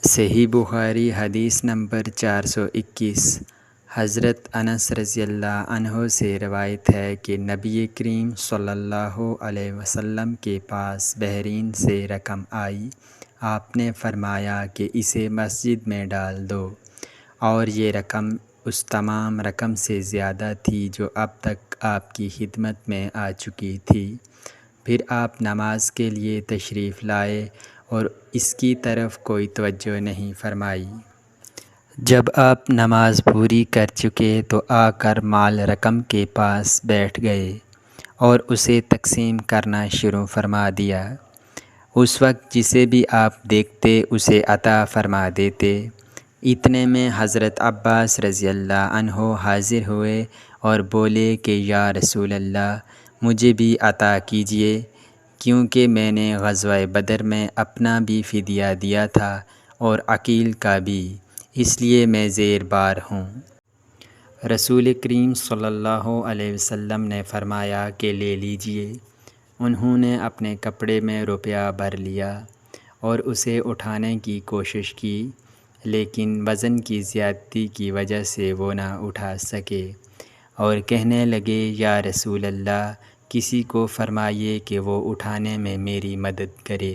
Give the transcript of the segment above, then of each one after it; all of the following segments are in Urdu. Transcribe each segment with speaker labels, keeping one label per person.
Speaker 1: صحیح بخاری حدیث نمبر 421۔ حضرت انس رضی اللہ عنہ سے روایت ہے کہ نبی کریم صلی اللہ علیہ وسلم کے پاس بحرین سے رقم آئی۔ آپ نے فرمایا کہ اسے مسجد میں ڈال دو، اور یہ رقم اس تمام رقم سے زیادہ تھی جو اب تک آپ کی خدمت میں آ چکی تھی۔ پھر آپ نماز کے لیے تشریف لائے اور اس کی طرف کوئی توجہ نہیں فرمائی۔ جب آپ نماز پوری کر چکے تو آ کر مال رقم کے پاس بیٹھ گئے اور اسے تقسیم کرنا شروع فرما دیا۔ اس وقت جسے بھی آپ دیکھتے اسے عطا فرما دیتے۔ اتنے میں حضرت عباس رضی اللہ عنہ حاضر ہوئے اور بولے کہ یا رسول اللہ، مجھے بھی عطا کیجیے، کیونکہ میں نے غزوہ بدر میں اپنا بھی فدیہ دیا تھا اور عقیل کا بھی، اس لیے میں زیر بار ہوں۔ رسول کریم صلی اللہ علیہ وسلم نے فرمایا کہ لے لیجیے۔ انہوں نے اپنے کپڑے میں روپیہ بھر لیا اور اسے اٹھانے کی کوشش کی، لیکن وزن کی زیادتی کی وجہ سے وہ نہ اٹھا سکے، اور کہنے لگے یا رسول اللہ، کسی کو فرمائیے کہ وہ اٹھانے میں میری مدد کرے۔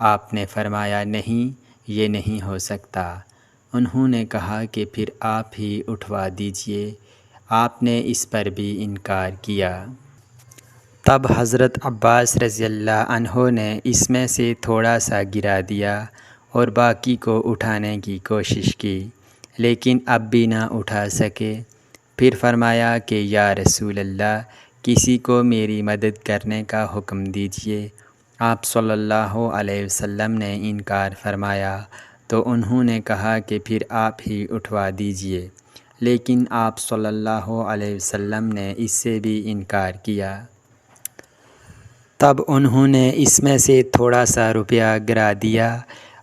Speaker 1: آپ نے فرمایا نہیں، یہ نہیں ہو سکتا۔ انہوں نے کہا کہ پھر آپ ہی اٹھوا دیجیے۔ آپ نے اس پر بھی انکار کیا۔ تب حضرت عباس رضی اللہ عنہ نے اس میں سے تھوڑا سا گرا دیا اور باقی کو اٹھانے کی کوشش کی، لیکن اب بھی نہ اٹھا سکے۔ پھر فرمایا کہ یا رسول اللہ، کسی کو میری مدد کرنے کا حکم دیجیے۔ آپ صلی اللہ علیہ وسلم نے انکار فرمایا تو انہوں نے کہا کہ پھر آپ ہی اٹھوا دیجیے، لیکن آپ صلی اللہ علیہ وسلم نے اس سے بھی انکار کیا۔ تب انہوں نے اس میں سے تھوڑا سا روپیہ گرا دیا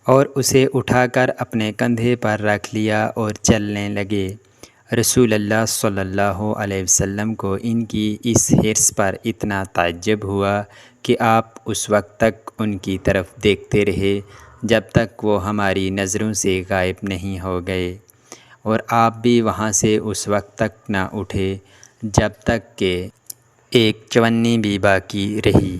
Speaker 1: اور اسے اٹھا کر اپنے کندھے پر رکھ لیا اور چلنے لگے۔ رسول اللہ صلی اللہ علیہ وسلم کو ان کی اس حرص پر اتنا تعجب ہوا کہ آپ اس وقت تک ان کی طرف دیکھتے رہے جب تک وہ ہماری نظروں سے غائب نہیں ہو گئے، اور آپ بھی وہاں سے اس وقت تک نہ اٹھے جب تک کہ ایک چونی بھی باقی رہی۔